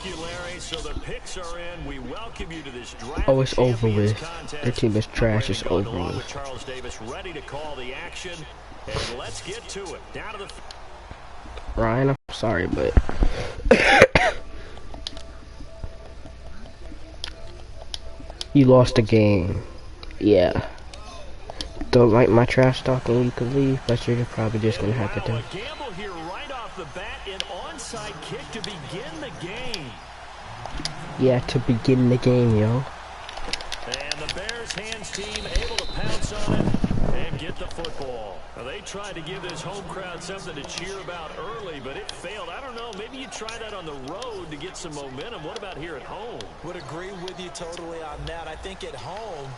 Thank you, Larry. So the picks are in. We welcome you to this draft. Oh, it's over with. Contest. Their team is trash. It's over with. with. Charles Davis ready to call the action. And let's get to it. Down to the... Ryan, I'm sorry, but... you lost the game. Yeah. Don't like my trash talking, you can leave, but you're probably just gonna have to do. A gamble here right off the bat, an onside kick to begin the game. Yeah, to begin the game, yo. And the Bears hands team able to pounce on it and get the football. Now, they tried to give this home crowd something to cheer about early, but it failed. I don't know, maybe you try that on the road to get some momentum. What about here at home? Would agree with you totally on that. I think at home,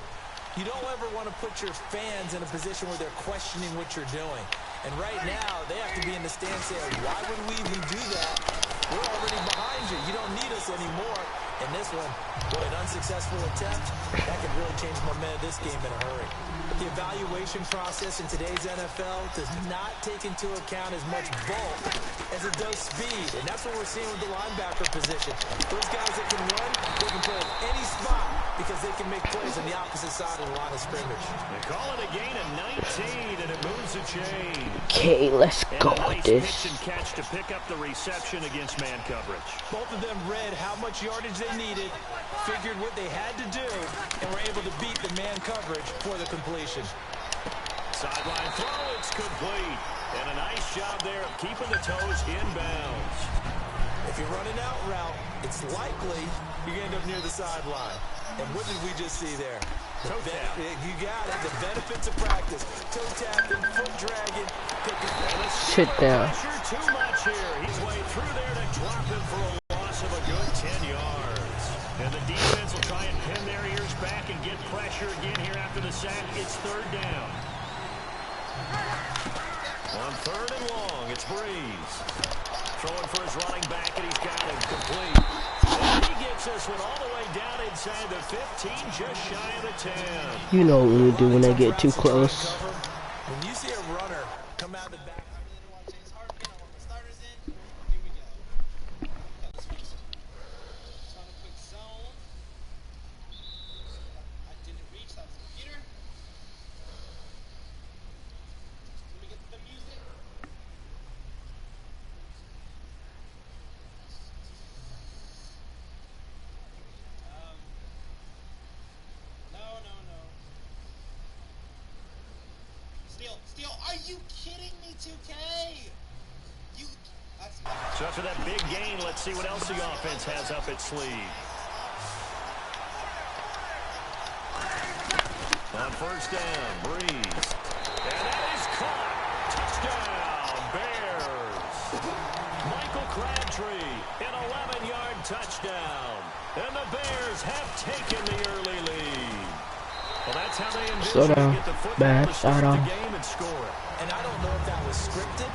you don't ever want to put your fans in a position where they're questioning what you're doing. And right now, they have to be in the stand saying, why would we even do that? We're already behind you. You don't need us anymore. And this one, boy, an unsuccessful attempt, that could really change the momentum of this game in a hurry. The evaluation process in today's NFL does not take into account as much bulk as it does speed. And that's what we're seeing with the linebacker position. Those guys that can run, they can play at any spot because they can make plays on the opposite side of the line of scrimmage. They call it a gain of 19, and it moves the chain. Okay, let's go with this. Pitch and catch to pick up the reception against man coverage. Both of them read how much yardage they needed, figured what they had to do, and were able to beat the man coverage for the completion. Sideline throw, it's complete. And a nice job there of keeping the toes inbounds. If you're running out route, it's likely you're going to end up near the sideline. And what did we just see there? Toe tap. You got it. The benefits of practice. Toe tapping, foot dragging. Sit down. Too much here. He's way through there to drop him for a loss of a good 10 yards. And the defense will try and pin their ears back and get pressure again here after the sack. It's third down. On third and long, it's Breeze. Throwing for his running back, and he's got him complete. And he gets this one all the way down inside the 15, just shy of the 10. You know what we do when they get too close. When you see a runner come out of the back. Are you kidding me, 2K? So after that big gain, let's see what else the offense has up its sleeve. On first down, Breeze. And that is caught. Touchdown, Bears. Michael Crabtree, an 11-yard touchdown. And the Bears have taken the early lead. Well, that's how they envision to get the football to start the game and score it. And I don't know if that was scripted,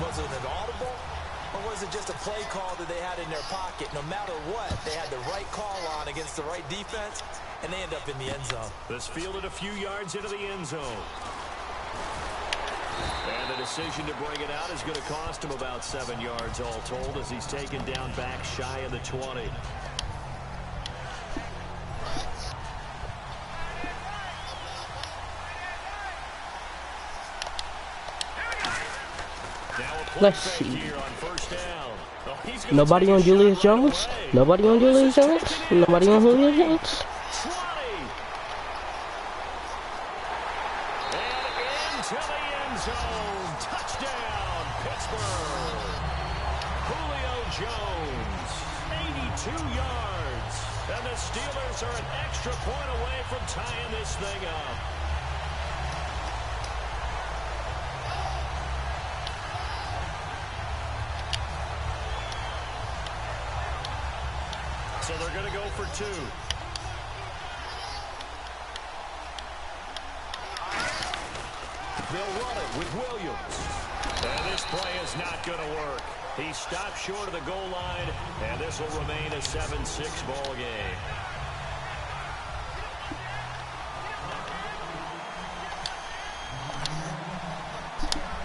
was it an audible, or was it just a play call that they had in their pocket? No matter what, they had the right call on against the right defense, and they end up in the end zone. This fielded a few yards into the end zone. And the decision to bring it out is going to cost him about 7 yards all told as he's taken down back shy of the 20. Let's see. Nobody on Julius Jones? Nobody on Julius Jones? Nobody on Julius Jones? And into the end zone. Touchdown, Pittsburgh. Julio Jones, 82 yards. And the Steelers are an extra point away from tying this thing up. So they're going to go for two. They'll run it with Williams. And this play is not going to work. He stopped short of the goal line, and this will remain a 7-6 ball game.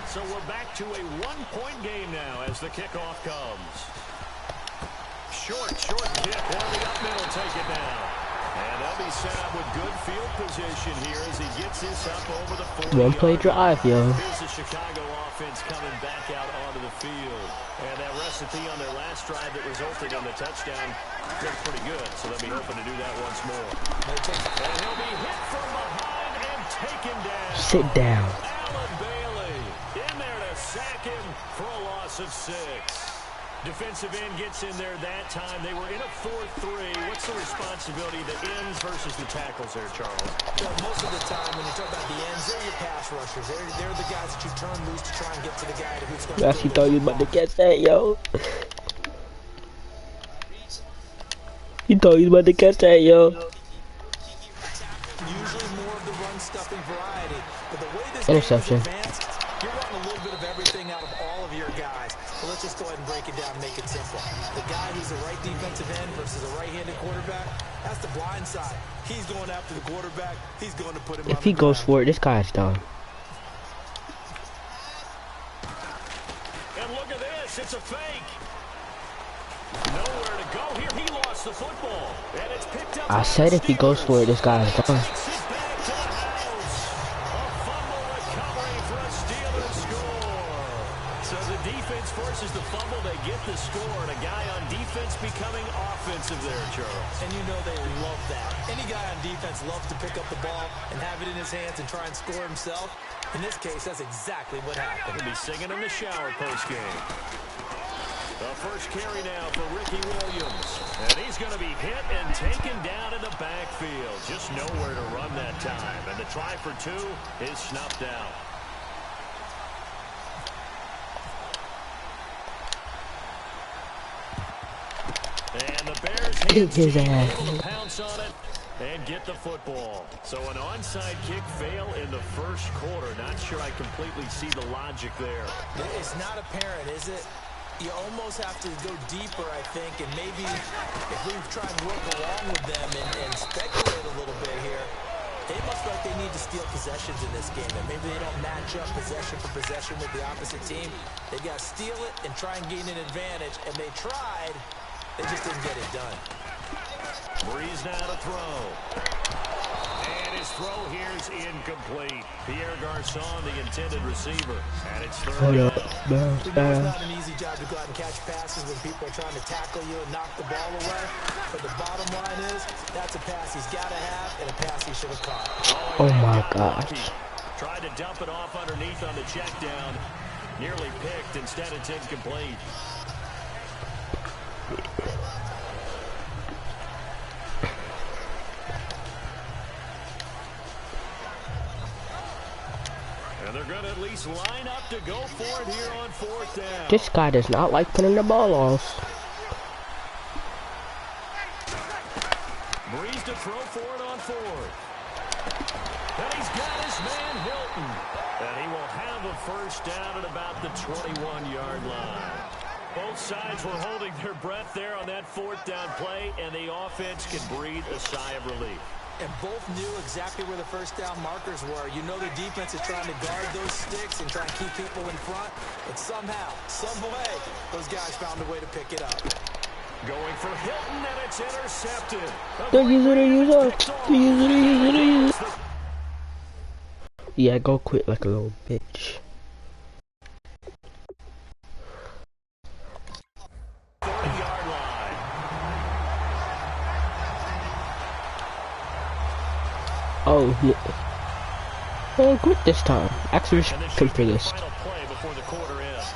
So we're back to a one-point game now as the kickoff comes. short kick. And the up middle take it down. And they'll be set up with good field position here as he gets this up over the 40-yard line. One-play drive, yo. Here's the Chicago offense coming back out onto the field. And that recipe on their last drive that resulted in the touchdown looked pretty good. So they'll be hoping to do that once more. And he'll be hit from behind and taken down. Sit down. Allen Bailey in there to sack him for a loss of 6. Defensive end gets in there that time. They were in a 4-3. What's the responsibility of the ends versus the tackles there, Charles? Well, most of the time when you talk about the ends, they're your pass rushers. They're the guys that you turn loose to try and get to the guy who's going to... Yes, he thought you was about to catch that, yo. He thought you was about to catch that, yo. Usually more of the run-stuffing variety. But the way this Interception. game is advanced, you're running a little bit of everything out of all of your guys. So let's just go ahead and break it down and make it simple. The guy who's a right defensive end versus a right-handed quarterback, that's the blind side. He's going after the quarterback. He's going to put him on If he the goes ground. for it, this guy's done. And look at this. It's a fake. Nowhere to go here. He lost the football. And it's picked up. I said if he goes for it, this guy's done. Takes it back to the house. A fumble recovery for a Steelers score. So the defense forces the fumble. They get the score. And a guy on defense becoming offensive there, Charles. And you know they love that. Any guy on defense loves to pick up the ball and have it in his hands and try and score himself. In this case, that's exactly what happened. He'll be singing in the shower post-game. The first carry now for Ricky Williams. And he's going to be hit and taken down in the backfield. Just nowhere to run that time. And the try for 2 is snuffed out. And the Bears Kick his ass. able to pounce on it and get the football. So an onside kick fail in the first quarter. Not sure I completely see the logic there. It's not apparent, is it? You almost have to go deeper, I think, and maybe if we try and work along with them and speculate a little bit here, they must feel like they need to steal possessions in this game, and maybe they don't match up possession for possession with the opposite team. They got to steal it and try and gain an advantage, and they tried. They just didn't get it done. Breeze now to throw. And his throw here is incomplete. Pierre Garçon, the intended receiver. And it's third Hold up. down. It's not an easy job to go out and catch passes when people are trying to tackle you and knock the ball away. But the bottom line is, that's a pass he's got to have and a pass he should have caught. Oh my gosh. Tried to dump it off underneath on the check down. Nearly picked. Instead, it's incomplete. And they're going to at least line up to go for it here on 4th down. This guy does not like putting the ball off. Breeze to throw for it on 4th. And he's got his man Hilton. And he will have a first down at about the 21-yard line. Both sides were holding their breath there on that 4th down play, and the offense can breathe a sigh of relief. And both knew exactly where the first down markers were. You know the defense is trying to guard those sticks and try and keep people in front. But somehow, some way, those guys found a way to pick it up. Going for Hilton, and it's intercepted. Yeah, go quit like a little bitch. 40-yard line. Oh, yeah. Oh, quit this time. Actually, And this come should for be the this. final play before the quarter ends.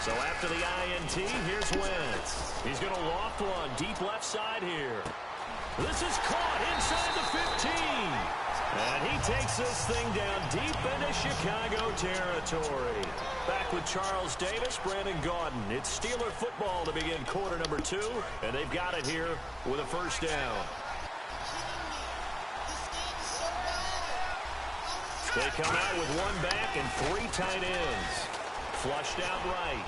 So after the INT, here's Wentz. He's going to loft one deep left side here. This is caught inside the 15. And he takes this thing down deep into Chicago territory. Back with Charles Davis, Brandon Gaudin. It's Steeler football to begin quarter number 2. And they've got it here with a first down. They come out with one back and 3 tight ends. Flushed out right.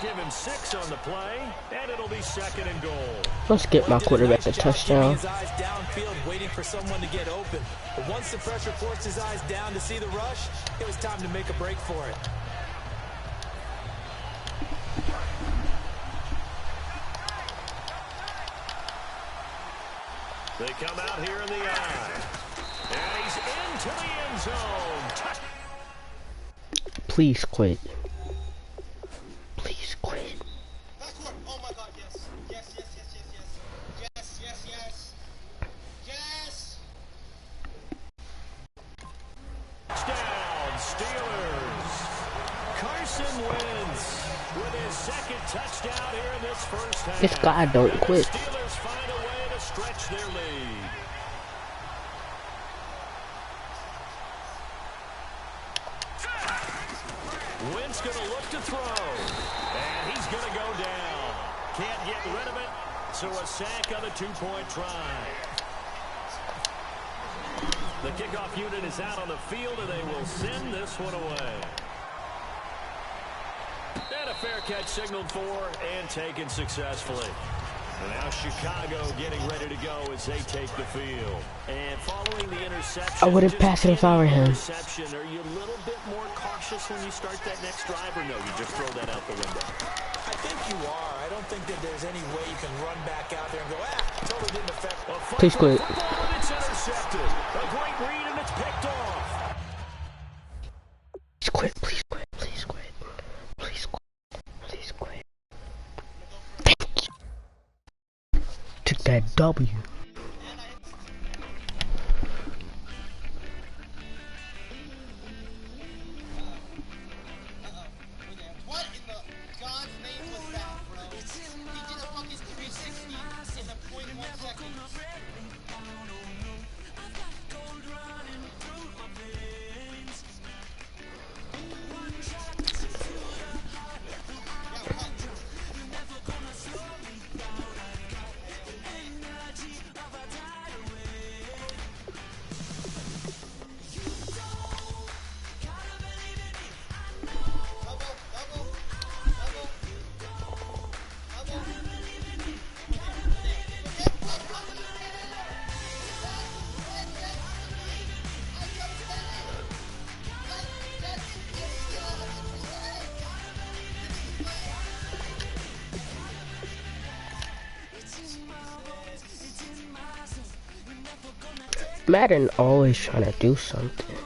Give him 6 on the play, and it'll be 2nd and goal. Let's get my quarterback a touchdown. His eyes downfield, waiting for someone to get open. But once the pressure forced his eyes down to see the rush, it was time to make a break for it. They come out here in the eye. And he's into the end zone. Please quit. Please quit. Backward. Oh my God, yes. Yes, yes, yes, yes, yes. Yes, yes, yes. Yes. Touchdown, Steelers. Carson Wentz with his 2nd touchdown here in this first half. This guy don't quit. Steelers find a way to stretch their lead. Wentz going to look to throw. And he's going to go down. Can't get rid of it. So a sack on the 2-point try. The kickoff unit is out on the field, and they will send this one away. And a fair catch signaled for and taken successfully. And now Chicago getting ready to go as they take the field. And following the interception, I wouldn't pass it if I were him. Are you a little bit more cautious when you start that next drive, or no, you just throw that out the window? I think you are. I don't think that there's any way you can run back out there and go, totally didn't affect. Please quit. And it's intercepted. A great read, and it's picked off. Please quit. Please quit. Please quit. Please quit. Please quit. Thank you. Took that W. What in the God's name was that, bro? He did a fucking 360 in the 0.1 seconds. Madden always trying to do something.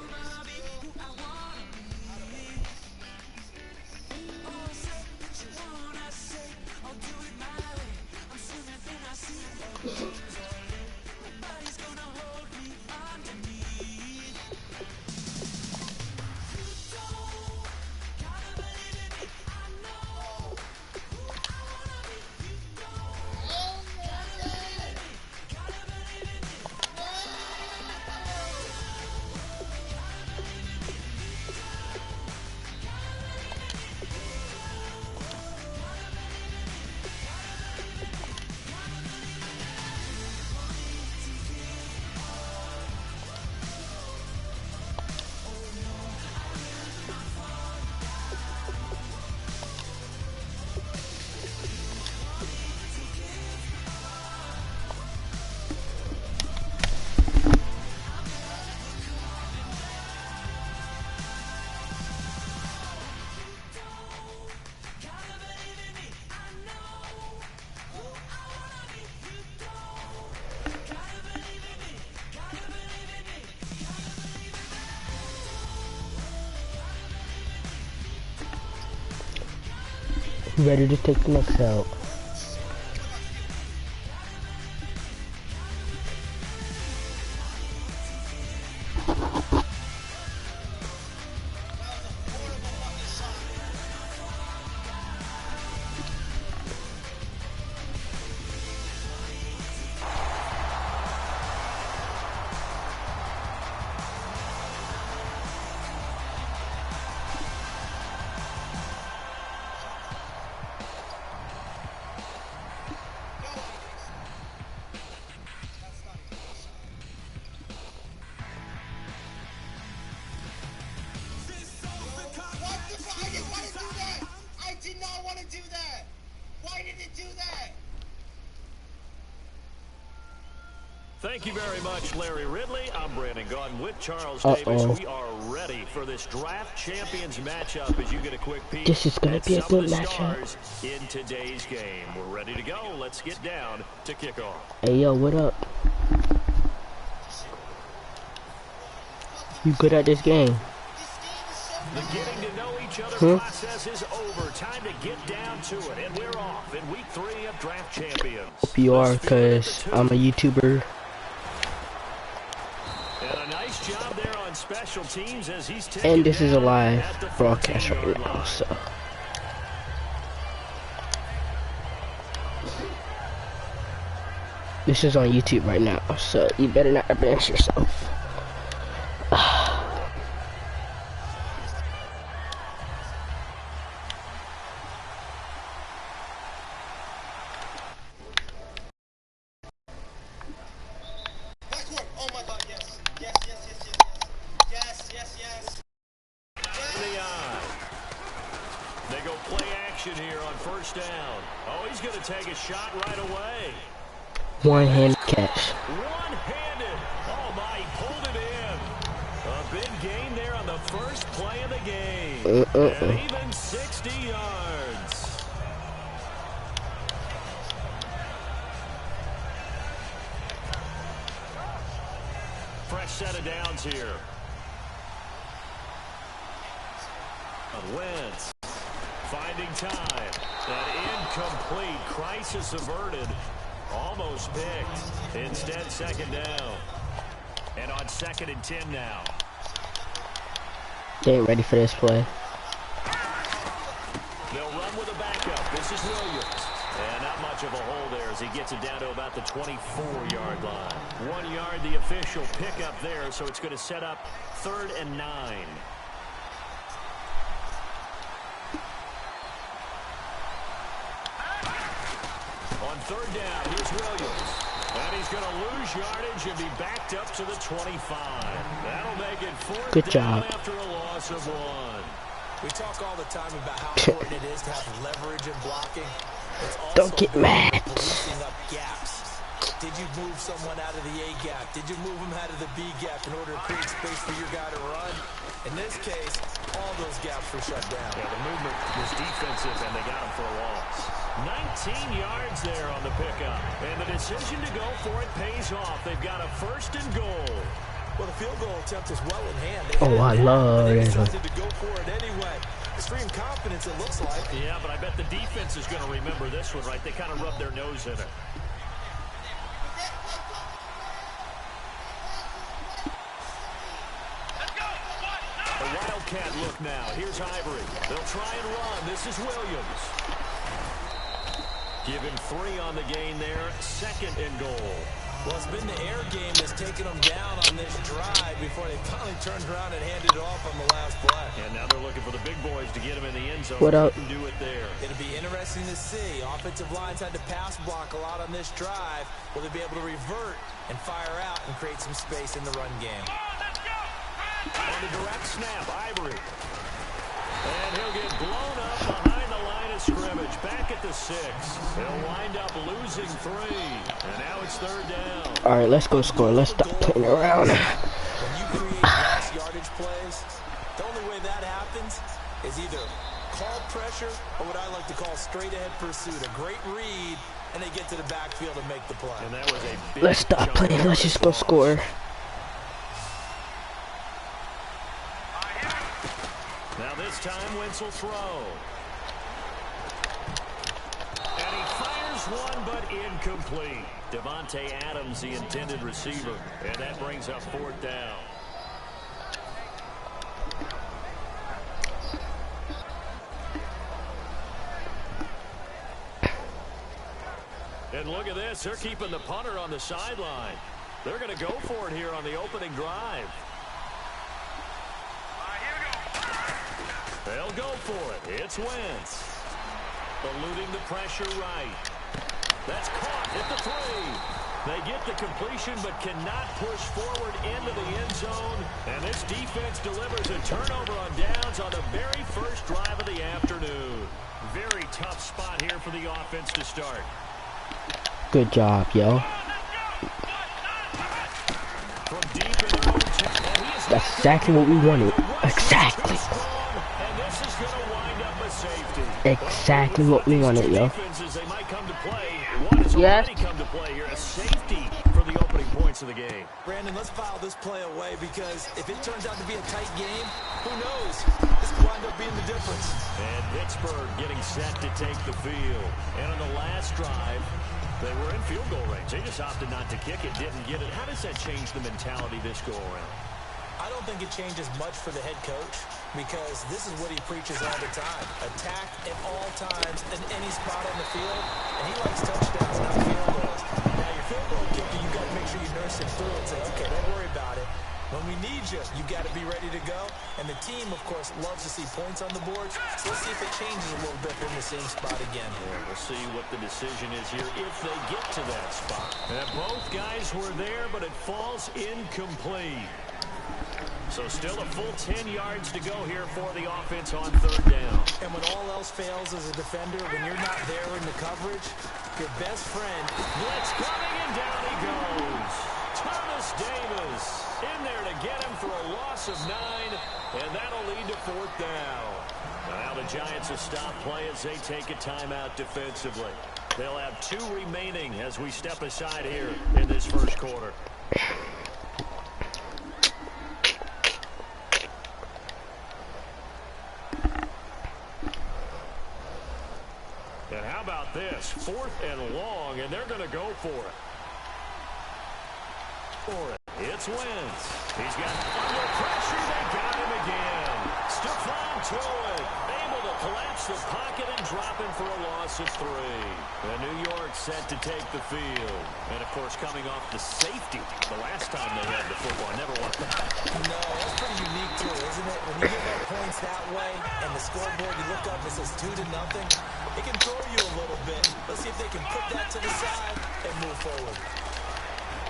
Ready to take the next out. Thank you very much, Larry Ridley. I'm Brandon Gaudin with Charles Davis. We are ready for this draft champions matchup as you get a quick peek. This is going to be a good matchup. In today's game, we're ready to go. Let's get down to kickoff. Hey, yo, what up? You good at this game? The getting to know each other process is over. Time to get down to it. And we're off in week 3 of Draft Champions. You are, because I'm a YouTuber. And a nice job there on special teams as he's and this is a live broadcast right now, so. This is on YouTube right now, so you better not advance yourself. They go play action here on first down. Oh, he's going to take a shot right away. One-hand catch. One-handed. Oh, my, he pulled it in. A big gain there on the first play of the game. And even 60 yards. Fresh set of downs here. Wentz. Finding time. That incomplete. Crisis averted. Almost picked. Instead, second down. And on 2nd and 10 now. They ain't ready for this play. They'll run with a backup. This is Williams. And not much of a hole there as he gets it down to about the 24-yard line. 1 yard, the official pickup there, so it's going to set up 3rd and 9. On 3rd down, here's Williams. And he's going to lose yardage and be backed up to the 25. That'll make it 4th Good down job. after a loss of 1. We talk all the time about how important it is to have leverage in blocking. It's also Don't get mad. policing up gaps. Did you move someone out of the A gap? Did you move them out of the B gap in order to create space for your guy to run? In this case, all those gaps were shut down. Yeah, the movement was defensive, and they got him for a loss. 19 yards there on the pickup. And the decision to go for it pays off. They've got a 1st and goal. Well, the field goal attempt is well in hand. Oh, I love it. They it. decided to go for it anyway. Extreme confidence, it looks like. Yeah, but I bet the defense is going to remember this one, right? They kind of rubbed their nose in it. A Wildcat look now. Here's Ivory. They'll try and run. This is Williams. Give him 3 on the gain there. 2nd and goal. Well, it's been the air game that's taken them down on this drive before they finally turned around and handed it off on the last play. And now they're looking for the big boys to get him in the end zone. What up? Couldn't do it there. It'll be interesting to see. Offensive lines had to pass block a lot on this drive. Will they be able to revert and fire out and create some space in the run game? On the direct snap, Ivory. And he'll get blown up behind the line of scrimmage. Back at the 6. He'll wind up losing 3. And now it's 3rd down. Alright, let's go score. Let's stop playing around. When you create mass yardage plays, the only way that happens is either call pressure or what I like to call straight-ahead pursuit. A great read, and they get to the backfield and make the play. And that was a big Let's stop playing. Let's just go score. Now this time, Wentz will throw. And he fires one, but incomplete. Devontae Adams, the intended receiver. And that brings up 4th down. And look at this. They're keeping the punter on the sideline. They're going to go for it here on the opening drive. They'll go for it. It's Wentz. Eluding the pressure right. That's caught at the 3. They get the completion but cannot push forward into the end zone. And this defense delivers a turnover on downs on the very first drive of the afternoon. Very tough spot here for the offense to start. Good job, yo. exactly what we wanted. Exactly. And this is going to wind up a safety. Exactly what we wanted, yo. Defenses, they might come to play. One has Yes. already come to play here. A safety for the opening points of the game. Brandon, let's file this play away because if it turns out to be a tight game, who knows? This could wind up being the difference. And Pittsburgh getting set to take the field. And on the last drive, they were in field goal range. They just opted not to kick it, didn't get it. How does that change the mentality this go around? I don't think it changes much for the head coach because this is what he preaches all the time. Attack at all times in any spot on the field, and he likes touchdowns, not field goals. Now, your field goal kicker, you got to make sure you nurse him through and say, okay, don't worry about it. When we need you, you got to be ready to go. And the team, of course, loves to see points on the board. So let's see if it changes a little bit in the same spot again. Yeah, we'll see what the decision is here if they get to that spot. And both guys were there, but it falls incomplete. So still a full 10 yards to go here for the offense on third down. And when all else fails as a defender, when you're not there in the coverage, your best friend. Blitz coming, and down he goes. Thomas Davis in there to get him for a loss of 9, and that'll lead to fourth down. Now the Giants will stop play as they take a timeout defensively. They'll have 2 remaining as we step aside here in this first quarter. And how about this? 4th and long, and they're going to go for it. It's Wentz. He's got under pressure. They got him again. Stephon Tuitt able to collapse the pocket and drop him for a loss of 3. And New York set to take the field. And, of course, coming off the safety the last time they had the football. Never want that. No, that's pretty unique, too, isn't it? When you give up points that way and the scoreboard, you look up and it says 2-0, it can throw you a little bit. Let's see if they can put that to the side and move forward.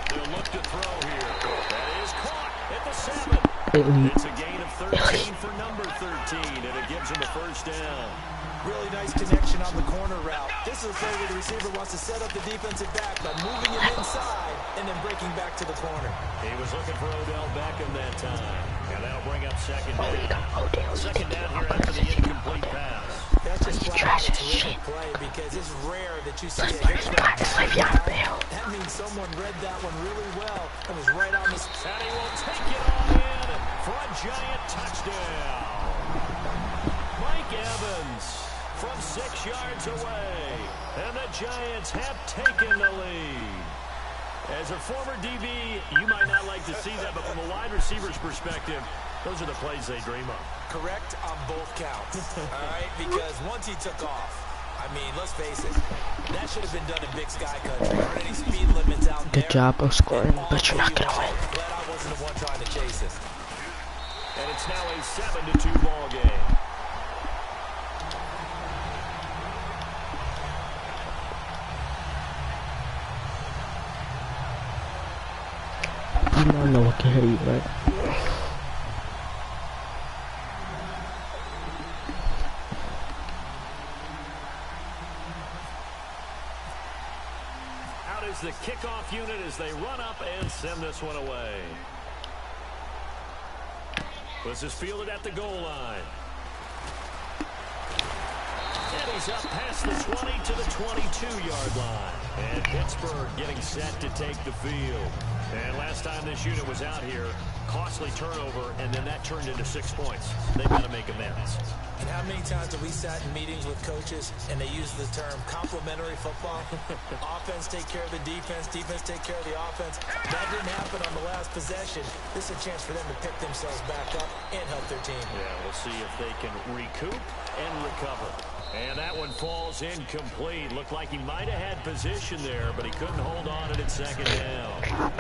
They'll look to throw here. That is caught at the 7. It's a gain of 13 for number 13, and it gives him a first down. Really nice connection on the corner route. This is a play where the receiver wants to set up the defensive back by moving him inside and then breaking back to the corner. He was looking for Odell Beckham that time, and that'll bring up second down. Second down here after the incomplete pass. That's just flat out a terrific play because it's rare that you see a hitchback. That means someone read that one really well and was right on the... And he will take it on in for a giant touchdown. Mike Evans from 6 yards away, and the Giants have taken the lead. As a former DB, you might not like to see that, but from a wide receiver's perspective, those are the plays they dream of. Correct on both counts, all right? Because once he took off, I mean, let's face it, that should have been done in Big Sky Country. There aren't any speed limits out there. Good job of scoring, but you're not going to win. Glad I wasn't the one trying to chase it. And it's now a 7-2 ball game. You don't know what can hit you, right? Out is the kickoff unit as they run up and send this one away. This is fielded at the goal line. And he's up past the 20 to the 22-yard line. And Pittsburgh getting set to take the field. And last time this unit was out here, costly turnover, and then that turned into 6 points. They've got to make amends. And how many times have we sat in meetings with coaches and they use the term complementary football? Offense take care of the defense, defense take care of the offense. That didn't happen on the last possession. This is a chance for them to pick themselves back up and help their team. Yeah, we'll see if they can recoup and recover. And that one falls incomplete. Looked like he might have had position there, but he couldn't hold on to it at second down.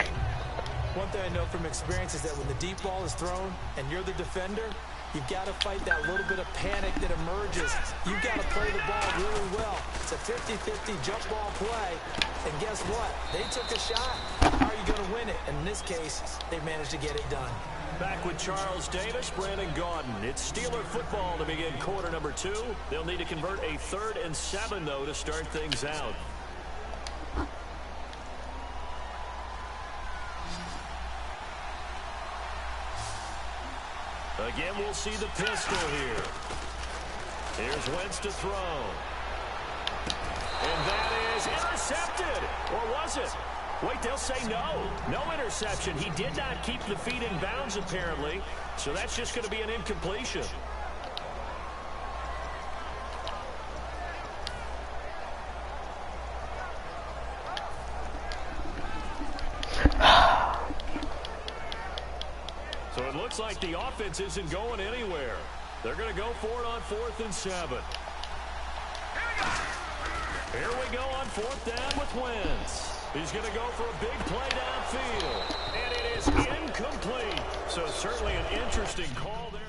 One thing I know from experience is that when the deep ball is thrown and you're the defender, you've got to fight that little bit of panic that emerges. You've got to play the ball really well. It's a 50-50 jump ball play. And guess what? They took a shot. How are you going to win it? And in this case, they managed to get it done. Back with Charles Davis, Brandon Gaudin. It's Steeler football to begin quarter number 2. They'll need to convert a 3rd and 7, though, to start things out. Again, we'll see the pistol here. Here's Wentz to throw. And that is intercepted. Or was it? Wait, they'll say no. No interception. He did not keep the feet in bounds, apparently. So that's just going to be an incompletion. So it looks like the offense isn't going anywhere. They're going to go for it on 4th and 7. Here we go on 4th down with Wentz. He's going to go for a big play downfield. And it is incomplete. So certainly an interesting call there.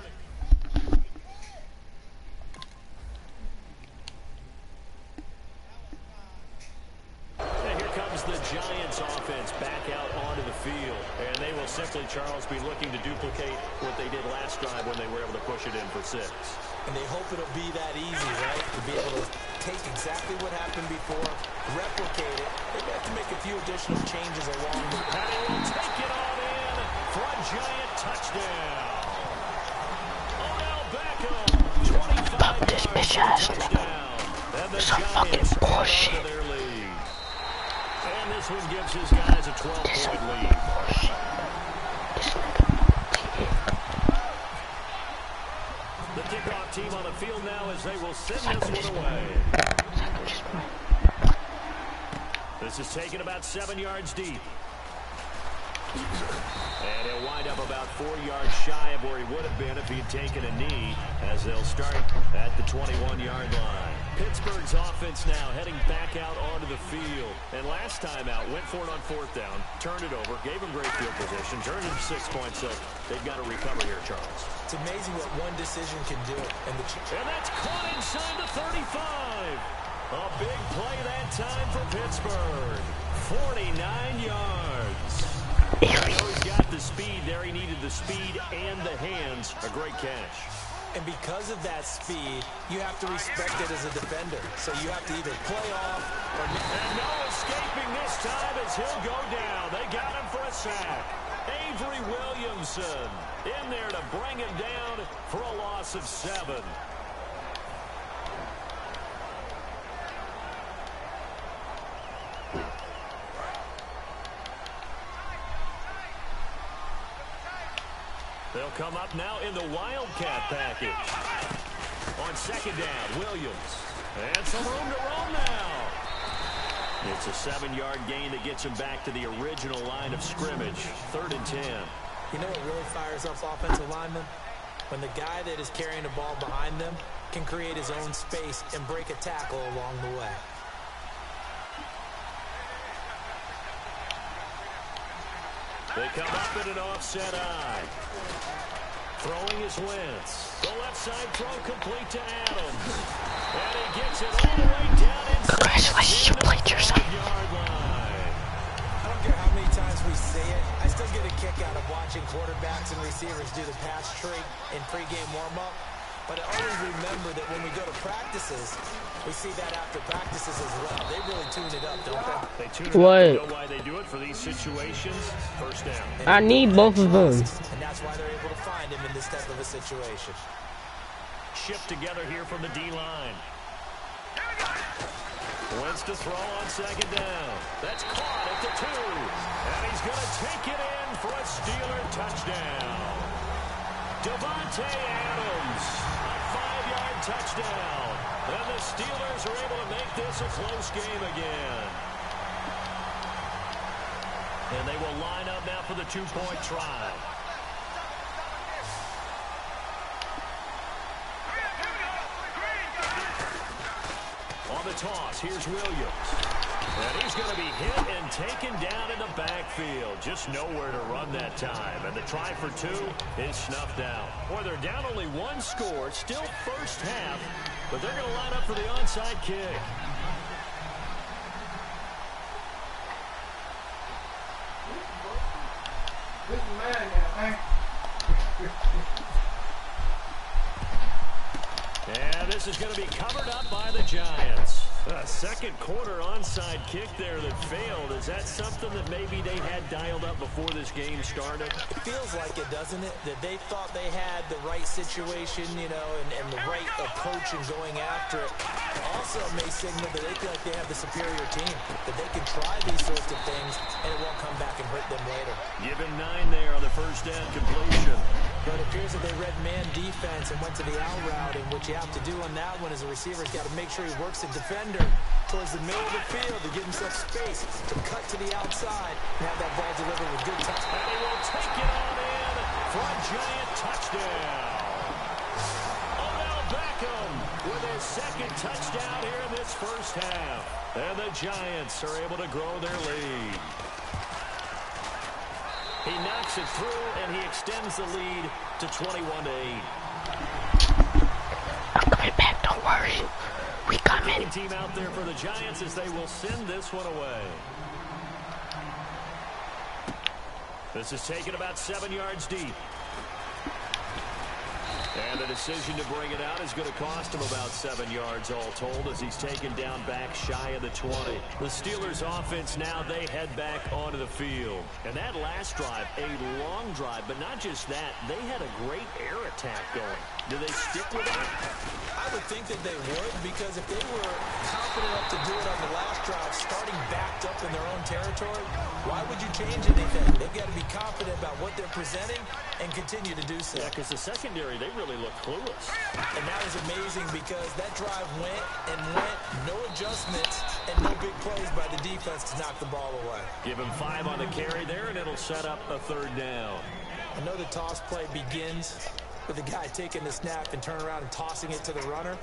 And here comes the Giants offense back out onto the field. And they will simply, Charles, be looking to duplicate what they did last drive when they were able to push it in for 6. And they hope it'll be that easy, right? To be able to take exactly what happened before, replicate it. They have to make a few additional changes along the way. And he will take it on in for a Giant touchdown. Odell Beckham, 25 yards touchdown. And the Giants add on to their lead. And this one gives his guys a 12-point lead. The kickoff team on the field now as they will send this one away. This is taken about 7 yards deep. And he'll wind up about 4 yards shy of where he would have been if he'd taken a knee, as they'll start at the 21-yard line. Pittsburgh's offense now heading back out onto the field. And last time out, went for it on 4th down, turned it over, gave him great field position, turned it 6 points. So they've got to recover here, Charles. It's amazing what one decision can do. And that's caught inside the 35. A big play that time for Pittsburgh. 49 yards. He's got the speed there. He needed the speed and the hands. A great catch. And because of that speed, you have to respect it as a defender. So you have to either play off or... And no escaping this time as he'll go down. They got him for a sack. Avery Williamson in there to bring him down for a loss of 7. They'll come up now in the Wildcat package. On 2nd down, Williams. And some room to roam now. It's a 7-yard gain that gets him back to the original line of scrimmage. 3rd and 10. You know what really fires up offensive linemen? When the guy that is carrying the ball behind them can create his own space and break a tackle along the way. They come up in an offset eye. Throwing is Wentz. The left side throw complete to Adams. And he gets it all the way down inside. Congratulations, you played yourself. I don't care how many times we say it. I still get a kick out of watching quarterbacks and receivers do the pass tree in pregame warm-up. But I always remember that when we go to practices, we see that after practices as well. They really tune it up, don't they? They tune it up. You know why they do it for these situations? 1st down. I need both of them. And that's why they're able to find him in this type of a situation. Shift together here from the D-line. Wentz to throw on 2nd down. That's caught at the 2. And he's going to take it in for a Steeler touchdown. Devontae Adams, a 5-yard touchdown. And the Steelers are able to make this a close game again. And they will line up now for the 2-point try. On the toss, here's Williams. And he's going to be hit and taken down in the backfield. Just nowhere to run that time. And the try for 2 is snuffed out. Boy, they're down only 1 score. Still first half. But they're going to line up for the onside kick. And this is going to be covered up by the Giants. A second quarter onside kick there that failed. Is that something that maybe they had dialed up before this game started? It feels like it, doesn't it? That they thought they had the right situation, you know, and the right approach in going after it. Also may signal that they feel like they have the superior team, that they can try these sorts of things and it won't come back and hurt them later. Give him 9 there on the first down completion. But it appears that they read man defense and went to the out route, and what you have to do on that one as a receiver's got to make sure he works the defender towards the middle of the field to give himself space to cut to the outside and have that ball delivered with good touch. And he will take it on in for a giant touchdown. Odell Beckham with his second touchdown here in this first half. And the Giants are able to grow their lead. He knocks it through, and he extends the lead to 21-8. I'm coming back, don't worry. We coming. Team out there for the Giants as they will send this one away. This is taken about 7 yards deep. And the decision to bring it out is going to cost him about 7 yards all told as he's taken down back shy of the 20. The Steelers offense now, they head back onto the field. And that last drive, a long drive, but not just that, they had a great air attack going. Do they stick with it? I would think that they would, because if they were confident enough to do it on the last drive, starting backed up in their own territory, why would you change anything? They've got to be confident about what they're presenting and continue to do so. Yeah, because the secondary, they really look clueless. And that was amazing because that drive went and went, no adjustments, and no big plays by the defense to knock the ball away. Give him 5 on the carry there, and it'll set up a third down. I know the toss play begins with the guy taking the snap and turning around and tossing it to the runner.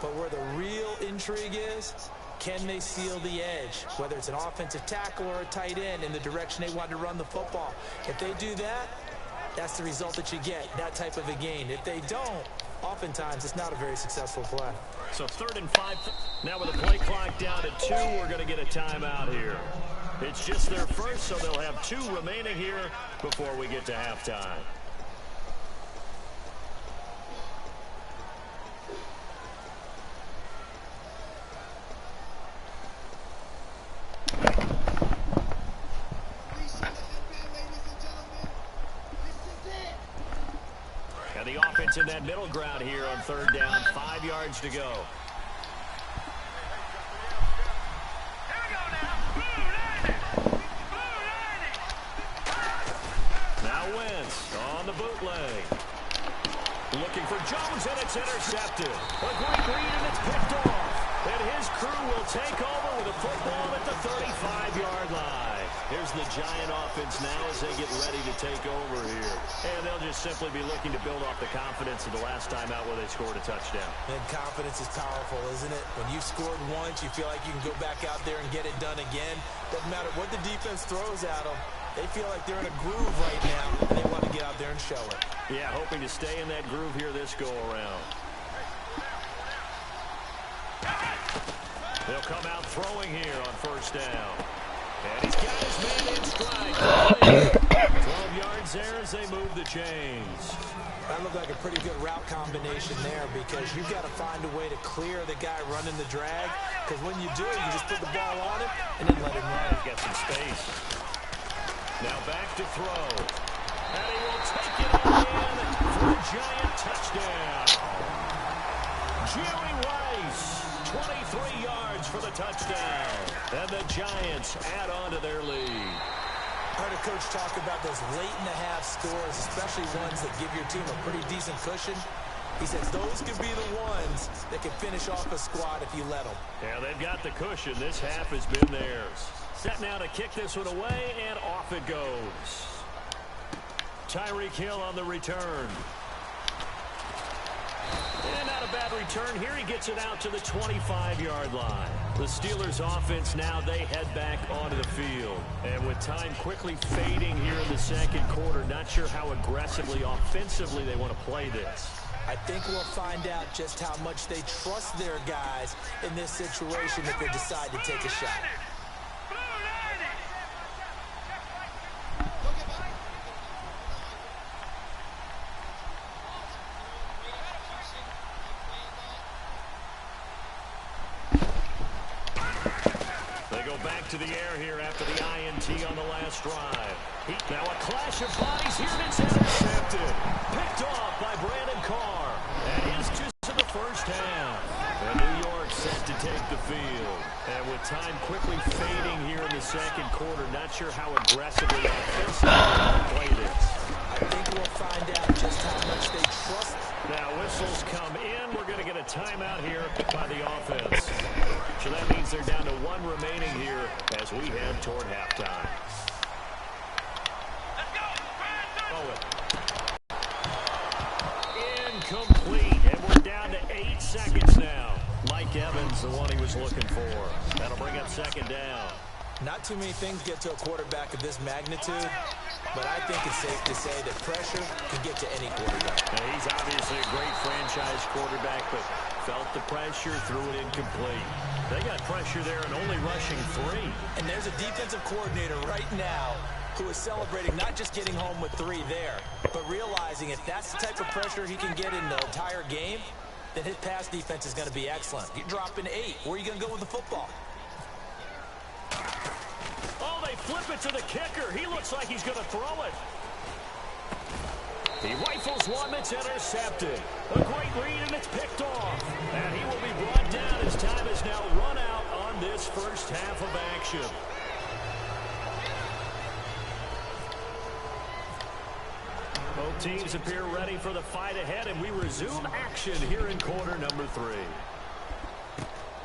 But where the real intrigue is, can they seal the edge? Whether it's an offensive tackle or a tight end in the direction they want to run the football. If they do that, that's the result that you get, that type of a gain. If they don't, oftentimes it's not a very successful play. So 3rd and 5. Now with the play clock down to 2, we're going to get a timeout here. It's just their first, so they'll have 2 remaining here before we get to halftime. And the offense in that middle ground here on 3rd down, 5 yards to go. Now Wentz on the bootleg. Looking for Jones, and it's intercepted. A great read, and it's picked off. And his crew will take over with a football at the 35-yard line. Here's the Giant offense now as they get ready to take over here. And they'll just simply be looking to build off the confidence of the last time out where they scored a touchdown. And confidence is powerful, isn't it? When you've scored once, you feel like you can go back out there and get it done again. Doesn't matter what the defense throws at them. They feel like they're in a groove right now, and they want to get out there and show it. Yeah, hoping to stay in that groove here this go-around. They'll come out throwing here on 1st down. And he's got his man in stride. 12 yards there as they move the chains. That looked like a pretty good route combination there because you've got to find a way to clear the guy running the drag. Because when you do, you just put the ball on him and then let him run. He's got some space. Now back to throw. And he will take it on in for a giant touchdown. Jerry Rice, 23 yards for the touchdown. And the Giants add on to their lead. I heard a coach talk about those late-in-the-half scores, especially ones that give your team a pretty decent cushion. He says those could be the ones that can finish off a squad if you let them. Yeah, they've got the cushion. This half has been theirs. Set now to kick this one away, and off it goes. Tyreek Hill on the return. And not a bad return here. He gets it out to the 25-yard line. The Steelers offense now, they head back onto the field. And with time quickly fading here in the second quarter, not sure how aggressively, offensively they want to play this. I think we'll find out just how much they trust their guys in this situation if they decide to take a shot. go back to the air here after the INT on the last drive. Now a clash of bodies here, and it's intercepted. Picked off by Brandon Carr. That is just in the first half. And New York set to take the field. And with time quickly fading here in the second quarter, not sure how aggressively offensively they play this. I think we'll find out just how much they trust. Now whistles come in. We're going to get a timeout here by the offense. So that means they're down to one remaining here as we head toward halftime. Incomplete, and we're down to 8 seconds now. Mike Evans, the one he was looking for. That'll bring up second down. Not too many things get to a quarterback of this magnitude, but I think it's safe to say that pressure can get to any quarterback. Now, he's obviously a great franchise quarterback, but felt the pressure, threw it incomplete. They got pressure there and only rushing 3. And there's a defensive coordinator right now who is celebrating not just getting home with 3 there, but realizing if that's the type of pressure he can get in the entire game, then his pass defense is going to be excellent. You're dropping 8. Where are you going to go with the football? Oh, they flip it to the kicker. He looks like he's going to throw it. He rifles one that's intercepted. A great read, and it's picked off. And he will be brought down as time is now run out on this first half of action. Both teams appear ready for the fight ahead, and we resume action here in quarter number 3.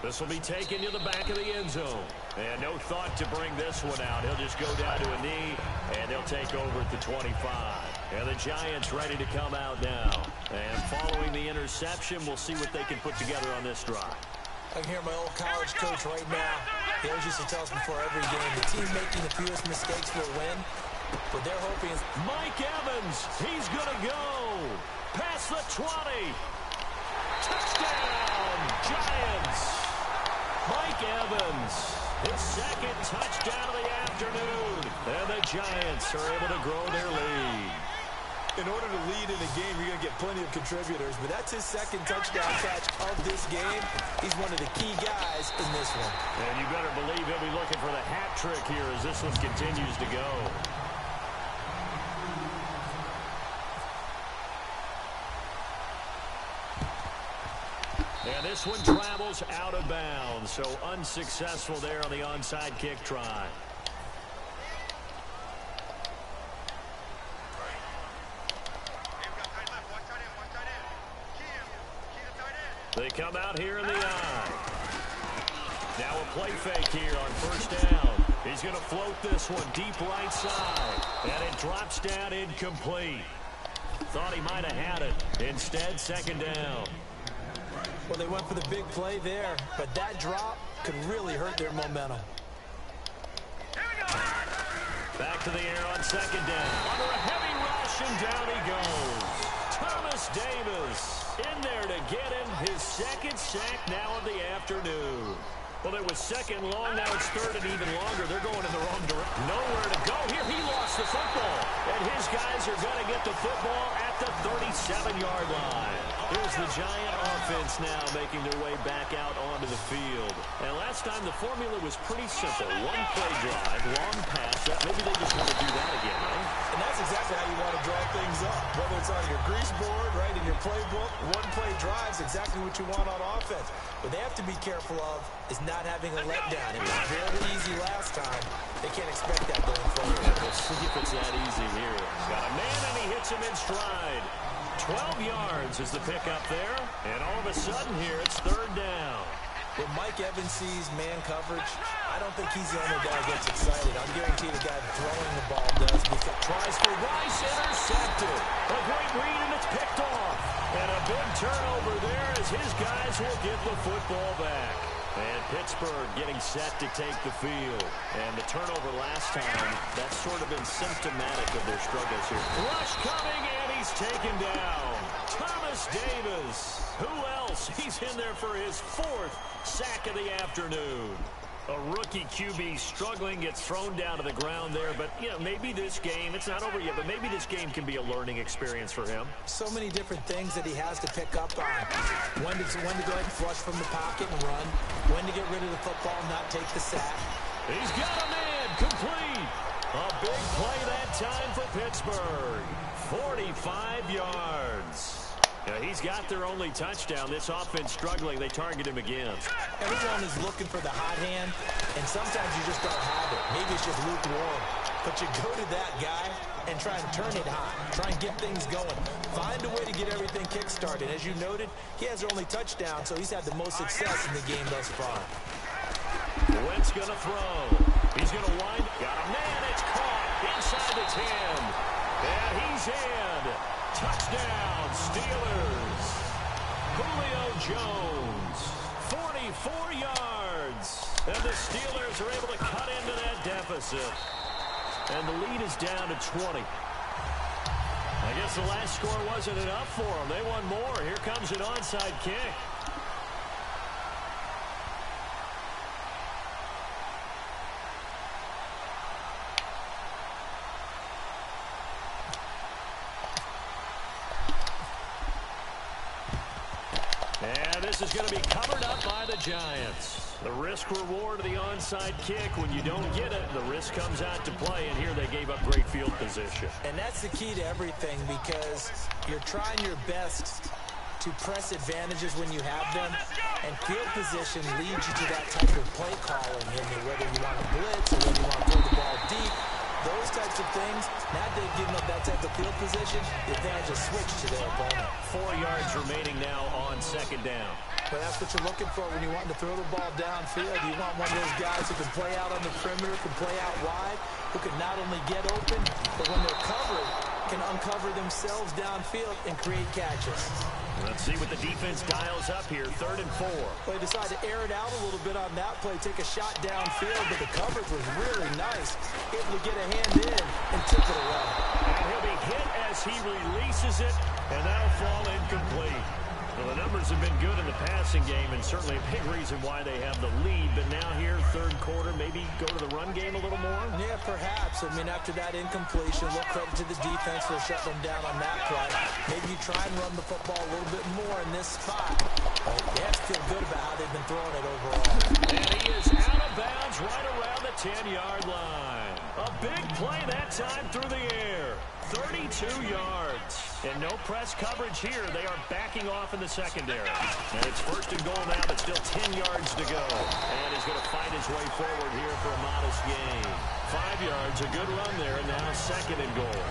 This will be taken to the back of the end zone. And no thought to bring this one out. He'll just go down to a knee, and they'll take over at the 25. And the Giants ready to come out now. And following the interception, we'll see what they can put together on this drive. I can hear my old college coach right now. He always used to tell us before every game, the team making the fewest mistakes will win. But they're hoping is Mike Evans, he's going to go. Past the 20. Touchdown, Giants. Mike Evans, his second touchdown of the afternoon. And the Giants are able to grow their lead. in order to lead in a game, you're going to get plenty of contributors, but that's his second touchdown catch of this game. He's one of the key guys in this one. And you better believe he'll be looking for the hat trick here as this one continues to go. And this one travels out of bounds, so unsuccessful there on the onside kick try. They come out here in the eye. Now a play fake here on first down. He's going to float this one deep right side. And it drops down incomplete. Thought he might have had it. Instead, second down. Well, they went for the big play there, but that drop could really hurt their momentum. Back to the air on second down. Under a heavy rush, and down he goes. Thomas Davis in there to get him his second sack now of the afternoon. Well, it was second long, now it's third and even longer. They're going in the wrong direction. Nowhere to go. Here he lost the football. And his guys are going to get the football at the 37-yard line. Here's the Giant offense now making their way back out onto the field. And last time the formula was pretty simple. One play drive, long pass. Maybe they just want to do that again, huh? And that's exactly how you want to draw things up. Whether it's on your grease board, right, in your playbook, one play drive is exactly what you want on offense. What they have to be careful of is not having a letdown. It was very easy last time. They can't expect that going forward. We'll see if it's that easy here. Got a man, and he hits him in stride. 12 yards is the pickup there. And all of a sudden here, it's third down. When Mike Evans sees man coverage, I don't think he's the only guy that gets excited. I'll guarantee the guy throwing the ball does. Because tries for Rice, intercepted. A great read, and it's picked off. And a big turnover there as his guys will get the football back. And Pittsburgh getting set to take the field. And the turnover last time, that's sort of been symptomatic of their struggles here. Rush coming, and he's taken down. Thomas Davis. Who else? He's in there for his fourth sack of the afternoon. A rookie QB struggling, gets thrown down to the ground there. But, you know, maybe this game, it's not over yet, but maybe this game can be a learning experience for him. So many different things that he has to pick up on. When to go ahead and flush from the pocket and run. When to get rid of the football and not take the sack. He's got a man complete. A big play that time for Pittsburgh. 45 yards. Yeah, he's got their only touchdown. This offense struggling. They target him again. Everyone is looking for the hot hand, and sometimes you just don't have it. Maybe it's just lukewarm. But you go to that guy and try and turn it hot. Try and get things going. Find a way to get everything kick-started. As you noted, he has their only touchdown, so he's had the most success in the game thus far. Wentz going to throw. He's going to wind. Got a man. It's caught inside the 10. And he's in. Touchdown, Steelers. Julio Jones, 44 yards. And the Steelers are able to cut into that deficit. And the lead is down to 20. I guess the last score wasn't enough for them. They won more. Here comes an onside kick. And this is going to be covered up by the Giants. The risk-reward of the onside kick. When you don't get it, the risk comes out to play, and here they gave up great field position. And that's the key to everything, because you're trying your best to press advantages when you have them, and field position leads you to that type of play calling, whether you want to blitz or whether you want to throw the ball deep. Those types of things, now they've given up that type of field position, the advantage is switched to their opponent. 4 yards remaining now on second down. But that's what you're looking for when you want to throw the ball downfield. You want one of those guys who can play out on the perimeter, can play out wide, who can not only get open, but when they're covered, can uncover themselves downfield and create catches. Let's see what the defense dials up here. 3rd and 4. Well, they decided to air it out a little bit on that play, take a shot downfield, but the coverage was really nice. Able to get a hand in and tip it away. And he'll be hit as he releases it, and that'll fall incomplete. Well, the numbers have been good in the passing game, and certainly a big reason why they have the lead. But now here, third quarter, maybe go to the run game a little more? Yeah, perhaps. I mean, after that incompletion, a little credit to the defense for shutting them down on that play. Maybe you try and run the football a little bit more in this spot. But they have to feel good about how they've been throwing it overall. And he is out of bounds right around the 10-yard line. A big play that time through the air. 32 yards. And no press coverage here. They are backing off in the secondary. And it's 1st and goal now, but still 10 yards to go. And he's going to fight his way forward here for a modest gain. 5 yards, a good run there, and now 2nd and goal.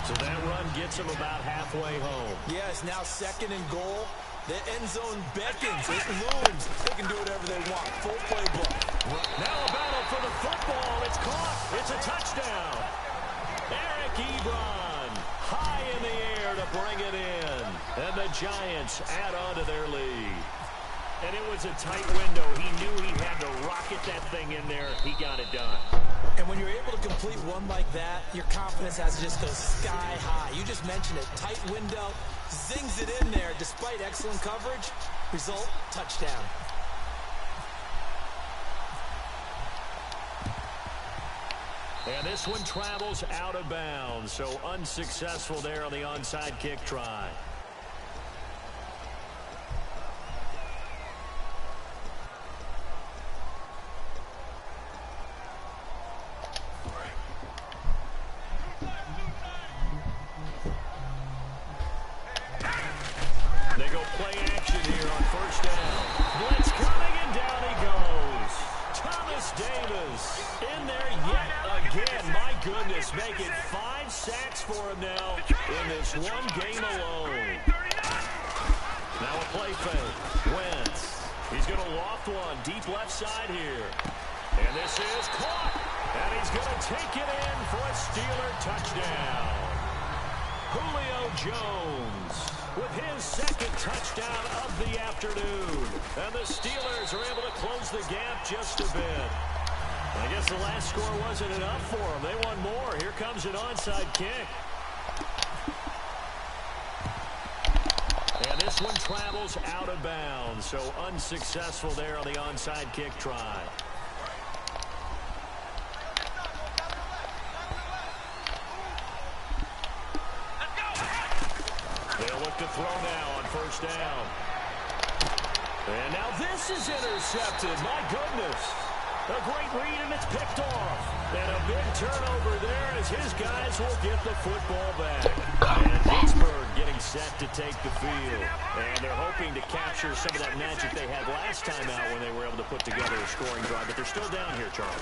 So that run gets him about halfway home. Yes, now 2nd and goal. The end zone beckons. It looms. They can do whatever they want. Full playbook. Now a battle for the football. It's caught. It's a touchdown. Eric Ebron high in the air to bring it in. And the Giants add on to their lead. And it was a tight window. He knew he had to rocket that thing in there. He got it done. And when you're able to complete one like that, your confidence has to just go sky high. You just mentioned it. Tight window. Zings it in there despite excellent coverage. Result, touchdown. And this one travels out of bounds, so unsuccessful there on the onside kick try. They go play action here on 1st down. Blitz coming, and down he goes. Thomas Davis in there yet again. My goodness, make it 5 sacks for him now in this one game alone. Now a play fake. Wentz. He's going to loft one deep left side here. And this is caught. And he's going to take it in for a Steeler touchdown. Julio Jones with his 2nd touchdown of the afternoon. And the Steelers are able to close the gap just a bit. I guess the last score wasn't enough for them. They won more. Here comes an onside kick. And this one travels out of bounds, so unsuccessful there on the onside kick try. They'll look to throw now on 1st down. And now this is intercepted. My goodness. A great read, and it's picked off. And a big turnover there as his guys will get the football back. And Pittsburgh getting set to take the field. And they're hoping to capture some of that magic they had last time out when they were able to put together a scoring drive. But they're still down here, Charles.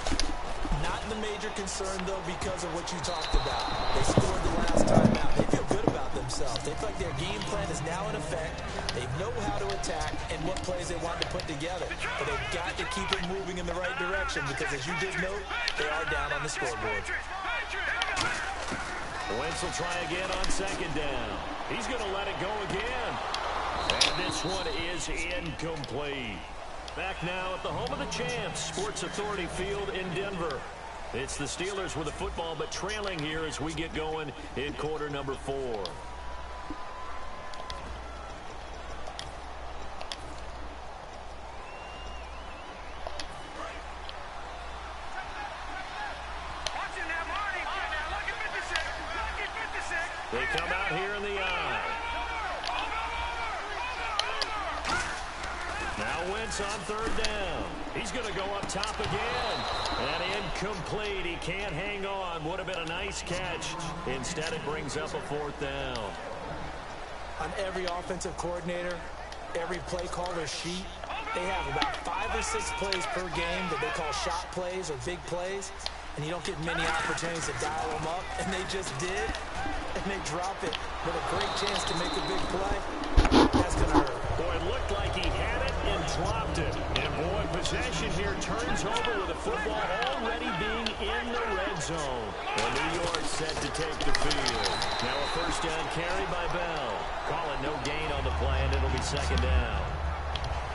Not the major concern, though, because of what you talked about. They scored the last time out. They feel good about themselves. They feel like their game plan is now in effect. They know how to attack and what plays they want to put together. But they've got to keep it moving in the right direction because, as you just note, they are down on the scoreboard. Wentz will try again on second down. He's going to let it go again. And this one is incomplete. Back now at the home of the champs, Sports Authority Field in Denver. It's the Steelers with the football, but trailing here as we get going in quarter number 4. They come out here in the eye. Now Wentz on third down. He's going to go up top again. And incomplete. He can't hang on. Would have been a nice catch. Instead, it brings up a fourth down. On every offensive coordinator, every play caller sheet, they have about 5 or 6 plays per game that they call shot plays or big plays. And you don't get many opportunities to dial them up. And they just did. And they drop it with a great chance to make a big play. That's going to hurt. Boy, it looked like he had it and dropped it. And boy, possession here turns over with the football already being in the red zone. Well, New York set to take the field. Now a first down carry by Bell. Call it no gain on the play, and it'll be second down.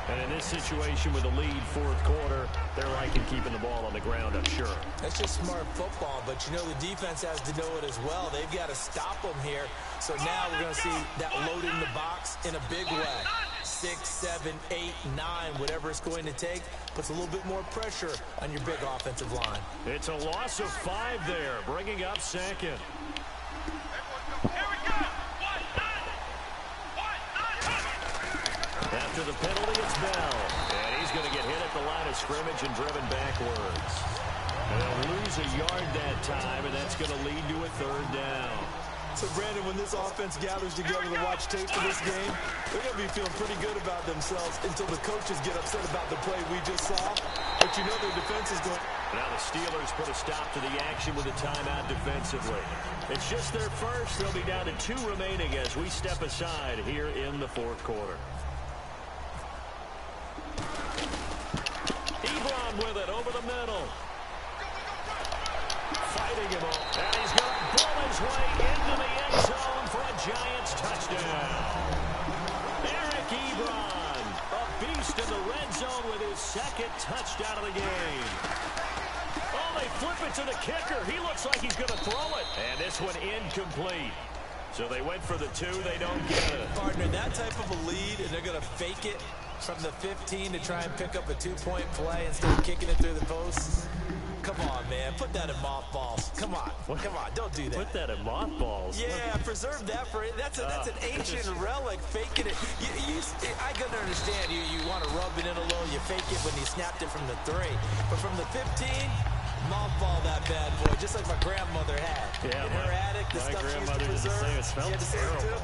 And in this situation with the lead fourth quarter, they're liking keeping the ball on the ground, I'm sure. That's just smart football, but you know the defense has to know it as well. They've got to stop them here. So now we're going to see that load in the box in a big way. 6, 7, 8, 9, whatever it's going to take, puts a little bit more pressure on your big offensive line. It's a loss of 5 there, bringing up second. After the penalty, it's Bell. And he's going to get hit at the line of scrimmage and driven backwards. And they'll lose a yard that time, and that's going to lead to a third down. So, Brandon, when this offense gathers together to watch tape for this game, they're going to be feeling pretty good about themselves until the coaches get upset about the play we just saw. But you know their defense is going... Now the Steelers put a stop to the action with a timeout defensively. It's just their first. They'll be down to 2 remaining as we step aside here in the fourth quarter. Ebron with it over the middle. Fighting him off. And he's going to pull his way into the end zone for a Giants touchdown. Eric Ebron, a beast in the red zone with his second touchdown of the game. Oh, they flip it to the kicker. He looks like he's going to throw it. And this one incomplete. So they went for the 2. They don't get it. Partner, that type of a lead, and they're going to fake it from the 15 to try and pick up a 2-point play instead of kicking it through the posts. Come on, man. Put that in mothballs. Come on. Come on. Don't do that. Put that in mothballs. Yeah, preserve that for it. That's an ancient relic, faking it. I can understand you want to rub it in a little. You fake it when you snapped it from the 3. But from the 15, mothball that bad boy, just like my grandmother had. Yeah, in her attic, the stuff she used to preserve. It smelled terrible.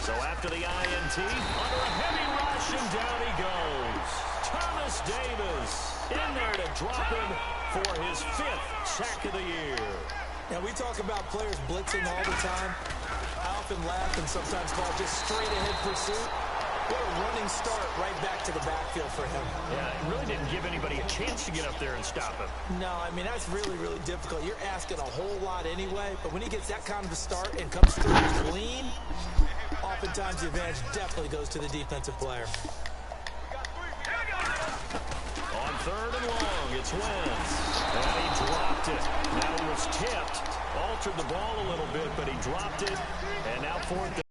So after the INT, under a heavy rush, and down he goes. Thomas Davis in there to drop him for his 5th sack of the year. Now, we talk about players blitzing all the time. I often laugh and sometimes call it just straight-ahead pursuit. What a running start right back to the backfield for him. Yeah, it really didn't give anybody a chance to get up there and stop him. No, I mean, that's really, really difficult. You're asking a whole lot anyway, but when he gets that kind of a start and comes through clean, oftentimes the advantage definitely goes to the defensive player. On third and long, it's Wentz. And he dropped it. Now he was tipped. Altered the ball a little bit, but he dropped it. And now fourth